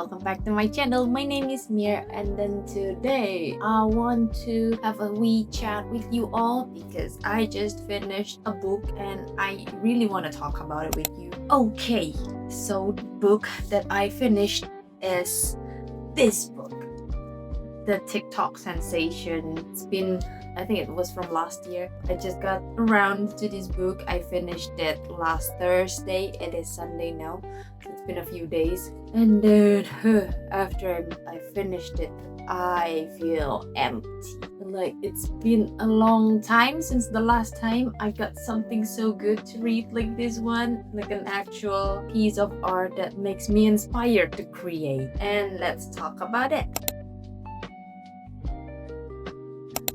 welcome back to my channel. My name is Mir, and then today I want to have a wee chat with you all because I just finished a book and I really want to talk about it with you. Okay, so the book that I finished is this book, the TikTok sensation. I think it was from last year. I just got around to this book. I finished it last Thursday. It is Sunday now. It's been a few days. And then after I finished it, I feel empty. Like it's been a long time since the last time I got something so good to read like this one. Like an actual piece of art that makes me inspired to create. And let's talk about it.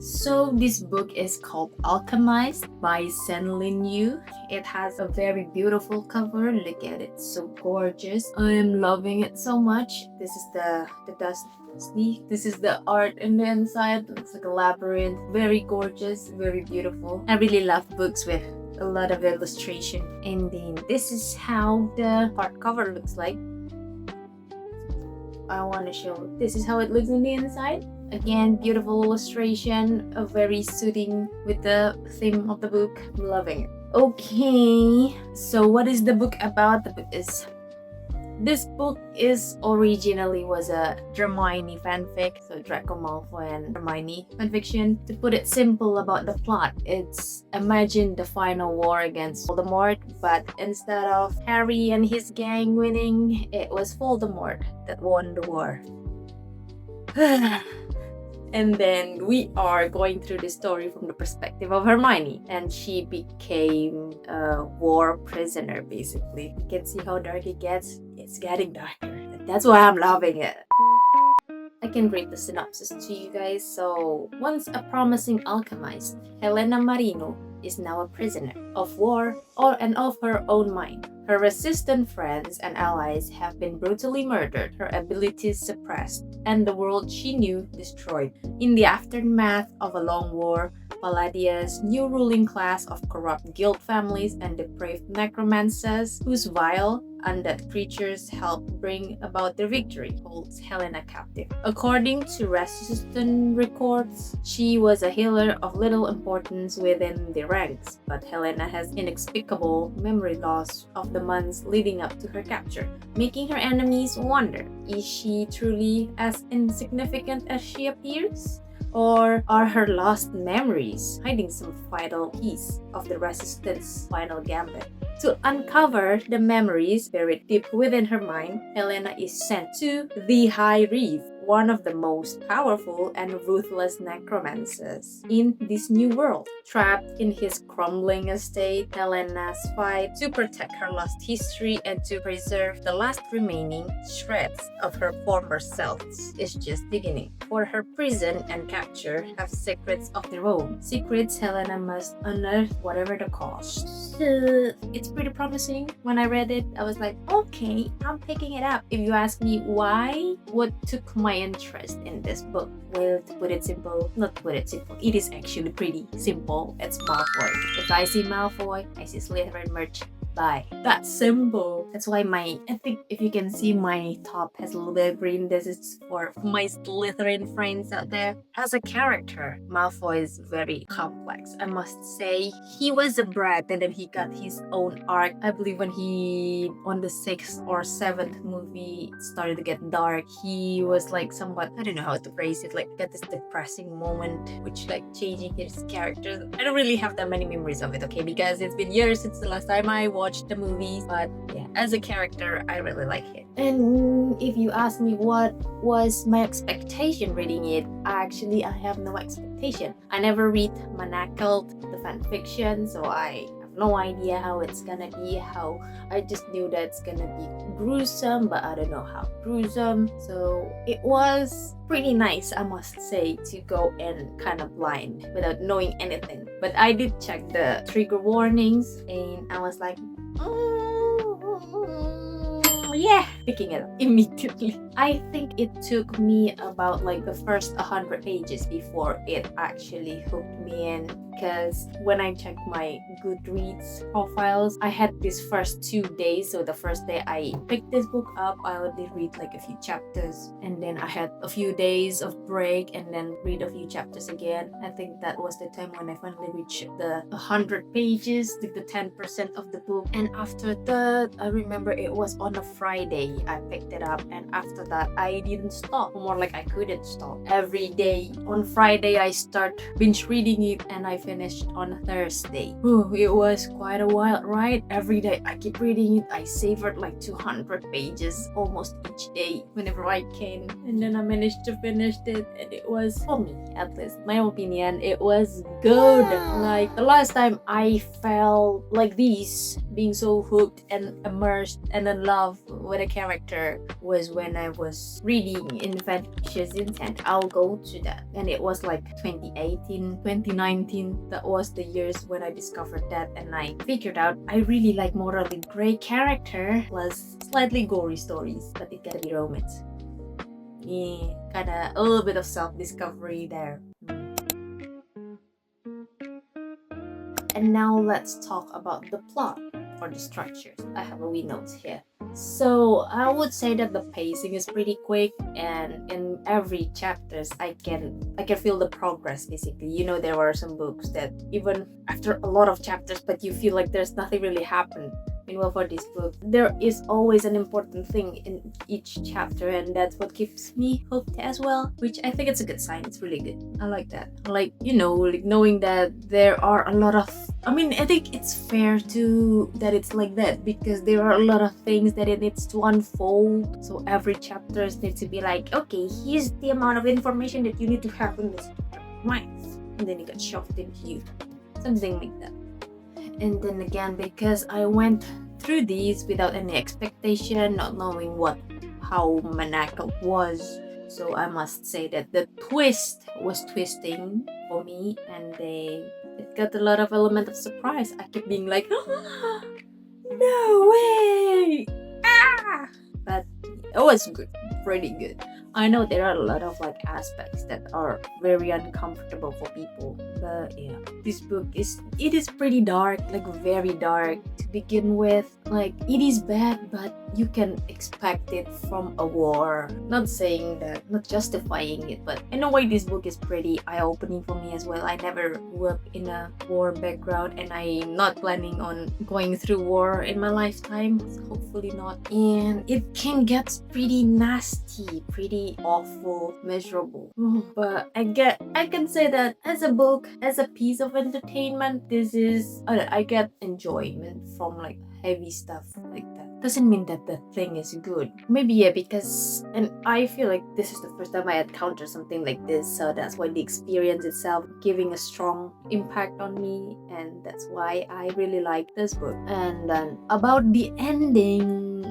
So this book is called Alchemised by Senlin Yu. It has a very beautiful cover. Look at it, so gorgeous. I am loving it so much. This is the dust sleeve. This is the art in the inside. It's like a labyrinth. Very gorgeous, very beautiful. I really love books with a lot of illustration. And then this is how the hardcover looks like. I want to show. This is how it looks on the inside. Again, beautiful illustration, very suiting with the theme of the book. I'm loving it. Okay, so what is the book about? This book is originally was a Hermione fanfic, so Draco Malfoy and Hermione fanfiction. To put it simple about the plot, it's imagine the final war against Voldemort, but instead of Harry and his gang winning, it was Voldemort that won the war. And then we are going through the story from the perspective of Hermione, and she became a war prisoner basically. You can see how dark it gets. It's getting darker. That's why I'm loving it. I can read the synopsis to you guys. So, once a promising alchemist, Helena Marino is now a prisoner of war and of her own mind. Her resistant friends and allies have been brutally murdered, her abilities suppressed, and the world she knew destroyed. In the aftermath of a long war, Palladia's new ruling class of corrupt guild families and depraved necromancers, whose vile, undead creatures help bring about their victory, holds Helena captive. According to resistant records, she was a healer of little importance within the ranks, but Helena has inexplicable memory loss of the months leading up to her capture, making her enemies wonder, is she truly as insignificant as she appears? Or are her lost memories hiding some vital piece of the Resistance final gambit? To uncover the memories buried deep within her mind, Helena is sent to the High Reef, one of the most powerful and ruthless necromancers in this new world. Trapped in his crumbling estate, Helena's fight to protect her lost history and to preserve the last remaining shreds of her former self is just beginning. For her prison and capture have secrets of their own. Secrets Helena must unearth whatever the cost. It's pretty promising. When I read it, I was like, okay, I'm picking it up. If you ask me why, what took my interest in this book? Well, to put it simple, it is actually pretty simple. It's Malfoy. If I see Malfoy, I see Slytherin merch. Bye. That's simple. That's why I think if you can see my top has a little bit of green, this is for my Slytherin friends out there. As a character, Malfoy is very complex. I must say, he was a brat and then he got his own arc. I believe when he, on the 6th or 7th movie, it started to get dark. He was like somewhat, I don't know how to phrase it, like got this depressing moment, which like changing his character. I don't really have that many memories of it, okay, because it's been years since the last time I watched the movies, but yeah, as a character, I really like it. And if you ask me what was my expectation reading it, I have no expectation. I never read Manacled, the fanfiction, so I have no idea how it's gonna be. I just knew that it's gonna be gruesome, but I don't know how gruesome. So it was pretty nice, I must say, to go in kind of blind without knowing anything. But I did check the trigger warnings and I was like, yeah, picking it up immediately. I think it took me about like the first 100 pages before it actually hooked me in, because when I checked my Goodreads profiles, I had this first 2 days. So the first day I picked this book up, I only read like a few chapters, and then I had a few days of break and then read a few chapters again. I think that was the time when I finally reached the 100 pages, like the 10% of the book. And after that, I remember it was on a Friday I picked it up, and after that I didn't stop. More like I couldn't stop. Every day on Friday I start binge reading it, and I finished on Thursday. It was quite a wild ride. Every day I keep reading it. I savored like 200 pages almost each day whenever I can, and then I managed to finish it, and it was, for me at least, my opinion, it was good. Like the last time I felt like this, being so hooked and immersed and in love with a character, was when I was reading Infectious Intent. I'll go to that, and it was like 2018, 2019. That was the years when I discovered that, and I figured out I really like morally gray character plus slightly gory stories, but it gotta be romance. Yeah, kinda a little bit of self-discovery there. And now let's talk about the plot or the structures. I have a wee notes here. So I would say that the pacing is pretty quick, and in every chapters I can feel the progress basically. You know, there are some books that even after a lot of chapters, but you feel like there's nothing really happened. Meanwhile, for this book, there is always an important thing in each chapter, and that's what keeps me hooked as well, which I think it's a good sign. It's really good. I like that. Like, you know, like knowing that there are a lot of, I think it's fair to that it's like that, because there are a lot of things that it needs to unfold. So every chapter needs to be like, okay, here's the amount of information that you need to have in this chapter. And then it got shoved into you. Something like that. And then again, because I went through these without any expectation, not knowing how maniacal it was, so I must say that the twist was twisting for me, and it got a lot of element of surprise. I kept being like, no way! But it was good, pretty good. I know there are a lot of like aspects that are very uncomfortable for people, but yeah, this book is pretty dark, like very dark to begin with. Like it is bad, but you can expect it from a war. Not saying that, not justifying it, but in a way this book is pretty eye-opening for me as well. I never grew up in a war background, and I'm not planning on going through war in my lifetime, so hopefully not. And it can get pretty nasty, pretty awful, miserable. But I can say that as a book, as a piece of entertainment, this is I get enjoyment from like heavy stuff like that. Doesn't mean that the thing is good. Maybe yeah, because, and I feel like this is the first time I encountered something like this, so that's why the experience itself giving a strong impact on me, and that's why I really like this book. And then about the ending,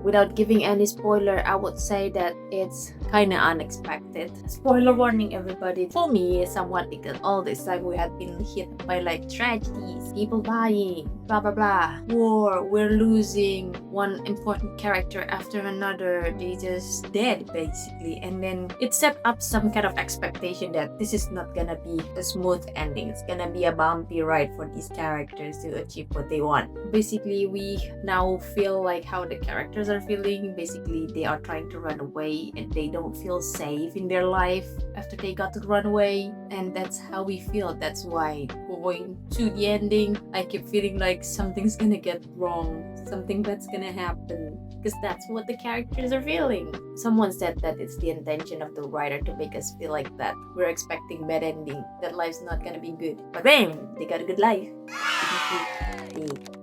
without giving any spoiler, I would say that it's kinda unexpected. Spoiler warning, everybody. For me, somewhat, because all this time we had been hit by like tragedies, people dying, blah blah blah, war, we're losing one important character after another. They just dead basically, and then it set up some kind of expectation that this is not gonna be a smooth ending. It's gonna be a bumpy ride for these characters to achieve what they want. Basically, we now feel like how the characters are feeling. Basically, they are trying to run away, and they don't feel safe in their life after they got to run away, and that's how we feel. That's why going to the ending, I keep feeling like something's gonna get wrong, something that's gonna happen, because that's what the characters are feeling. Someone said that it's the intention of the writer to make us feel like that we're expecting bad ending, that life's not gonna be good, but bam, they got a good life.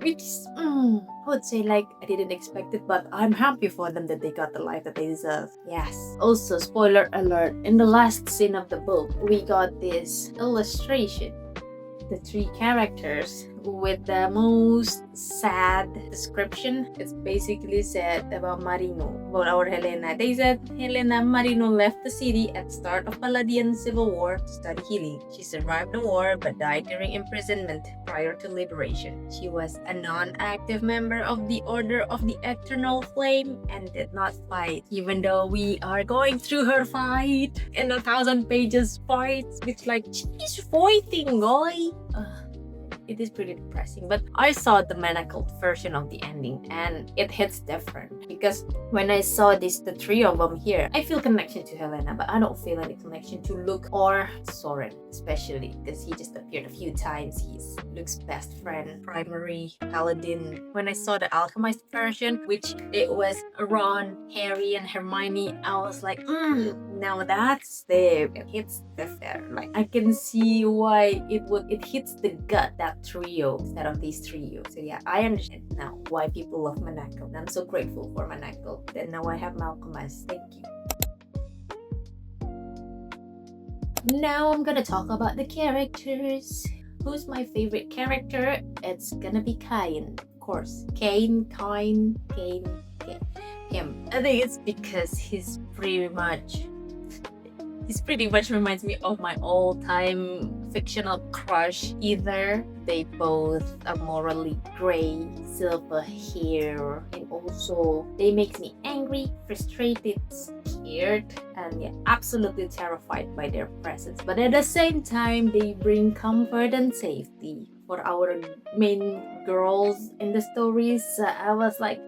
Which is, I would say like I didn't expect it, but I'm happy for them that they got the life that they deserve. Yes. Also, spoiler alert, in the last scene of the book, we got this illustration. The three characters with the most sad description. It's basically said about Marino, about our Helena. They said Helena Marino left the city at the start of Palladian Civil War to study healing. She survived the war but died during imprisonment prior to liberation. She was a non-active member of the Order of the Eternal Flame and did not fight, even though we are going through her fight in 1,000 pages fights. It's like she's fighting, guy. It is pretty depressing, but I saw the manacled version of the ending and it hits different because when I saw the three of them here, I feel connection to Helena, but I don't feel any connection to Luke or Soren, especially because he just appeared a few times. He's Luke's best friend, primary paladin. When I saw the Alchemized version, which it was Ron, Harry, and Hermione, I was like, now that's there. It hits different. Like I can see why it hits the gut, that trio instead of these trio. So yeah, I understand now why people love Manako. And I'm so grateful for Manako that now I have Malcolmus. Thank you. Now I'm gonna talk about the characters. Who's my favorite character? It's gonna be Cain, of course. Cain. Him. I think it's because he's pretty much reminds me of my all-time fictional crush. Either they both are morally gray, silver hair, and also they make me angry, frustrated, scared, and yeah, absolutely terrified by their presence. But at the same time, they bring comfort and safety for our main girls in the stories. I was like,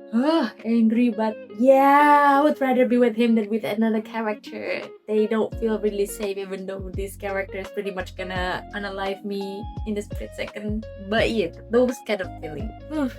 angry, but yeah, I would rather be with him than with another character. They don't feel really safe, even though this character is pretty much gonna unalive me in the split second. But yeah, those kind of feeling.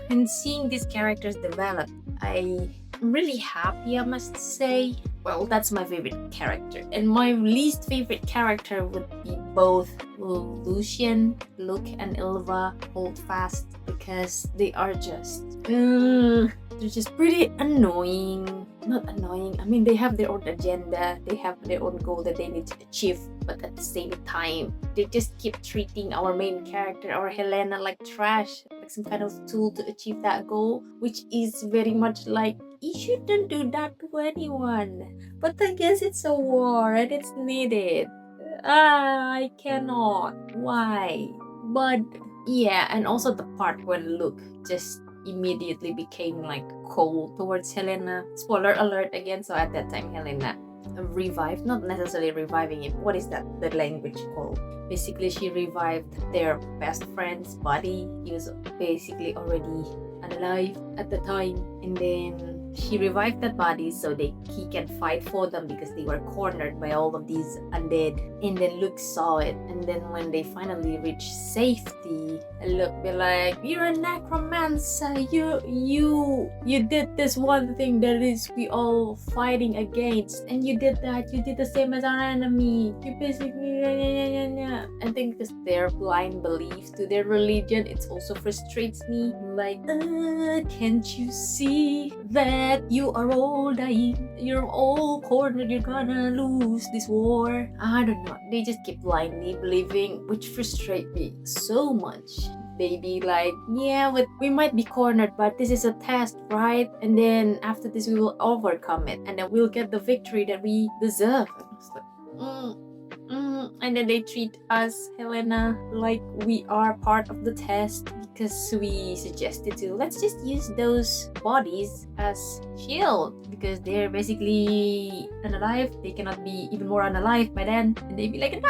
And seeing these characters develop, I'm really happy, I must say. Well, that's my favorite character. And my least favorite character would be both Lucian, Luke, and Ilva Holdfast, because they are they're just pretty annoying. Not annoying, I mean, they have their own agenda, they have their own goal that they need to achieve, but at the same time, they just keep treating our main character, our Helena, like trash, like some kind of tool to achieve that goal, which is very much like, you shouldn't do that to anyone. But I guess it's a war and it's needed. I cannot. Why? But yeah, and also the part when Luke just immediately became like cold towards Helena. Spoiler alert again. So at that time, Helena revived, not necessarily reviving him. What is that? The language called? Basically, she revived their best friend's body. He was basically already unalive at the time, and then she revived that body so he can fight for them because they were cornered by all of these undead. And then Luke saw it, and then when they finally reached safety, Luke be like, "You're a necromancer. You did this one thing that is we all fighting against, and you did that. You did the same as our enemy. You basically." I think because their blind belief to their religion, it also frustrates me. Like, can't you see that you are all dying? You're all cornered. You're gonna lose this war. I don't know. They just keep blindly believing, which frustrates me so much. They be like, yeah, we might be cornered, but this is a test, right? And then after this, we will overcome it, and then we'll get the victory that we deserve. And I was like, and then they treat us, Helena, like we are part of the test because we suggested to. Let's just use those bodies as shield because they're basically unalive. They cannot be even more unalive by then. And they'd be like,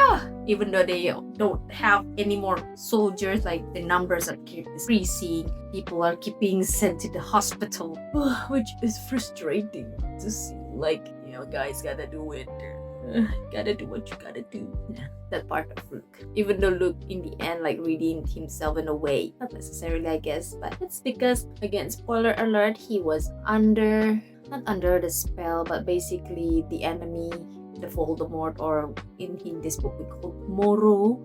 even though they don't have any more soldiers, like the numbers are keep decreasing. People are keeping sent to the hospital, which is frustrating to see. Like, guys, gotta do it. Gotta do what you gotta do. That part of Luke. Even though Luke in the end redeemed himself in a way. Not necessarily, I guess, but it's because, again, spoiler alert, he was not under the spell, but basically the enemy, the Voldemort, or in this book we call Moro.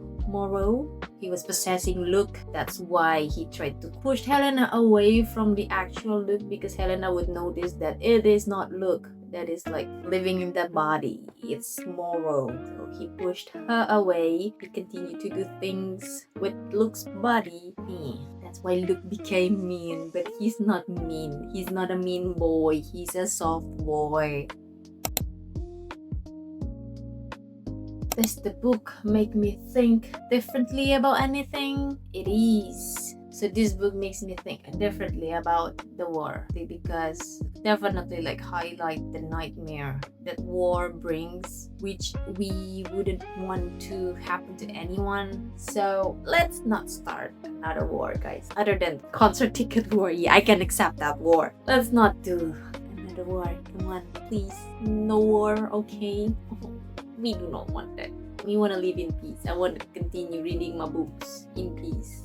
He was possessing Luke. That's why he tried to push Helena away from the actual Luke, because Helena would notice that it is not Luke. that is like living in that body. It's moral. So he pushed her away. He continued to do things with Luke's body. That's why Luke became mean. But he's not mean. He's not a mean boy. He's a soft boy. Does the book make me think differently about anything? It is. So this book makes me think differently about the war, because definitely like highlight the nightmare that war brings, which we wouldn't want to happen to anyone. So let's not start another war, guys. Other than concert ticket war, yeah, I can accept that war. Let's not do another war. Come on, please. No war, okay? We do not want that. We want to live in peace. I want to continue reading my books in peace.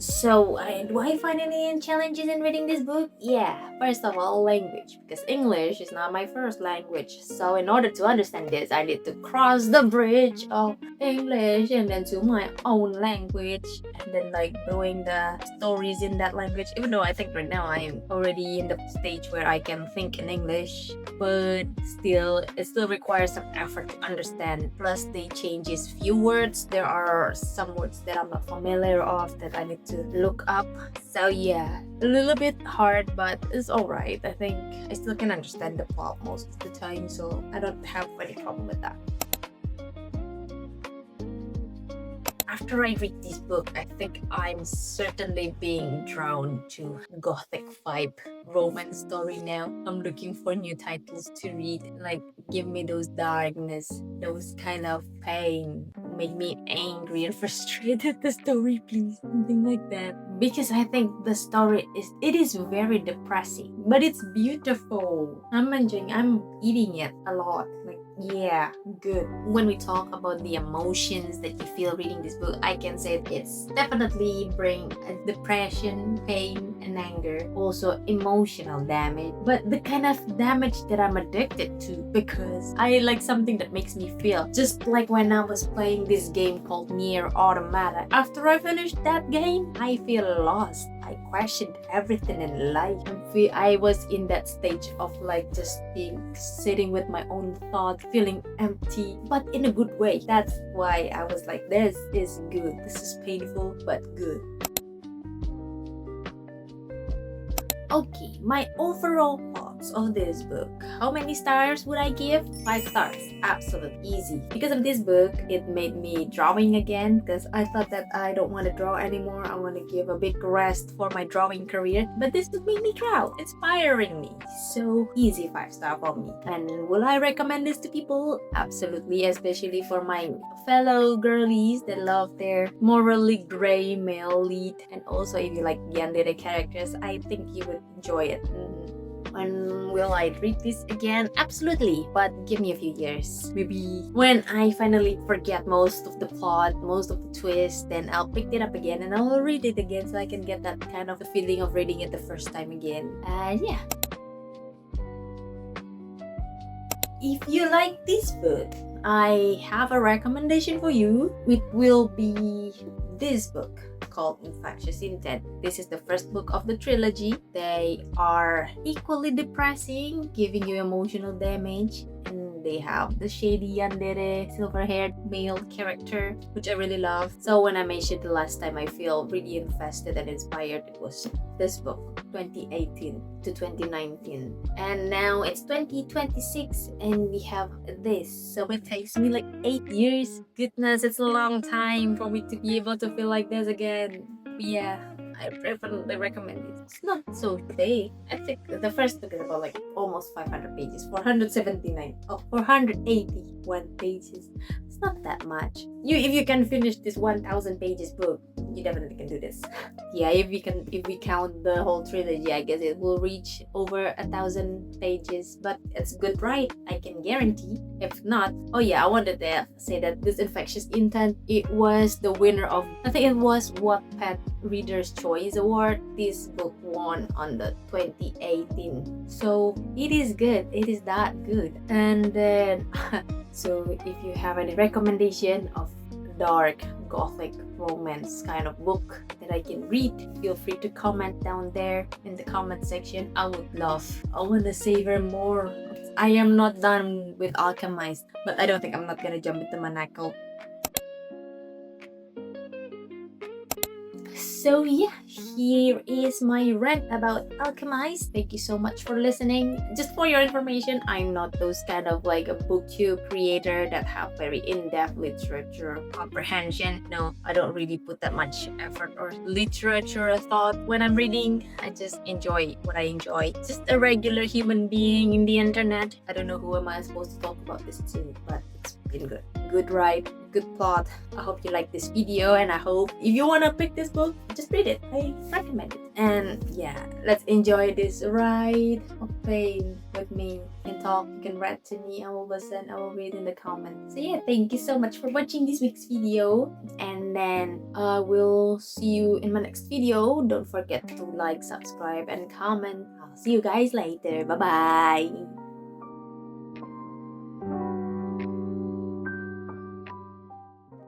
So, do I find any challenges in reading this book? Yeah, first of all, language, because English is not my first language. So, in order to understand this, I need to cross the bridge of English and then to my own language, and then like doing the stories in that language. Even though I think right now I am already in the stage where I can think in English, but still, it still requires some effort to understand. Plus, they changes few words. There are some words that I'm not familiar of that I need to look up. So yeah, a little bit hard, but it's alright. I think I still can understand the plot most of the time, so I don't have any problem with that. After I read this book, I think I'm certainly being drawn to gothic vibe romance story now. I'm looking for new titles to read. Like, give me those darkness, those kind of pain. Make me angry and frustrated. The story, please. Something like that. Because I think the story is very depressing. But it's beautiful. I'm enjoying, I'm eating it a lot. Like, yeah, good. When we talk about the emotions that you feel reading this book, I can say it's definitely bring a depression, pain, and anger. Also emotional damage. But the kind of damage that I'm addicted to, because I like something that makes me feel. Just like when I was playing this game called Nier Automata. After I finished that game, I feel lost. I questioned everything in life. I was in that stage of like just sitting with my own thoughts, feeling empty, but in a good way. That's why I was like, this is good. This is painful, but good. Okay, my overall thoughts of this book. How many stars would I give? 5 stars. Absolutely easy. Because of this book, it made me drawing again, because I thought that I don't want to draw anymore. I want to give a big rest for my drawing career. But this book made me draw, inspiring me. So easy 5 star for me. And will I recommend this to people? Absolutely, especially for my fellow girlies that love their morally gray male lead. And also if you like yandere characters, I think you would enjoy it. When will I read this again? Absolutely, but give me a few years. Maybe when I finally forget most of the plot, most of the twists, then I'll pick it up again and I'll read it again so I can get that kind of feeling of reading it the first time again. Yeah. If you like this book, I have a recommendation for you. It will be this book called Infectious Intent. This is the first book of the trilogy. They are equally depressing, giving you emotional damage, and they have the shady yandere silver-haired male character, which I really love. So when I mentioned the last time I feel really invested and inspired, it was this book, 2018 to 2019, and now it's 2026 and we have this. So it takes me like 8 years. Goodness, it's a long time for me to be able to feel like this again. Yeah, I definitely recommend it. It's not so thick. I think the first book is about like almost 500 pages, 479 or 481 pages. It's not that much. If you can finish this 1,000 pages book, you definitely can do this. Yeah, if we count the whole trilogy, I guess it will reach over 1,000 pages. But it's good, right? I can guarantee. If not, oh yeah, I wanted to say that this Infectious Intent, it was the winner of, I think it was Wattpad Reader's Choice Award. This book won on the 2018. So it is good. It is that good. And then so if you have any recommendation of dark gothic romance kind of book that I can read, feel free to comment down there in the comment section. I want to savor more. I am not done with Alchemized, but I don't think I'm not gonna jump into Monaco. So yeah, here is my rant about Alchemized. Thank you so much for listening. Just for your information, I'm not those kind of like a booktube creator that have very in-depth literature comprehension. No, I don't really put that much effort or literature thought when I'm reading. I just enjoy what I enjoy. Just a regular human being in the internet. I don't know who am I supposed to talk about this to, but it's been good. Good ride, good plot. I hope you like this video, and I hope if you want to pick this book, just read it. I recommend it. And yeah, let's enjoy this ride of pain with me. You can talk, you can write to me, I will listen, I will read in the comments. So yeah, thank you so much for watching this week's video, and then I will see you in my next video. Don't forget to like, subscribe, and comment. I'll see you guys later. Bye bye.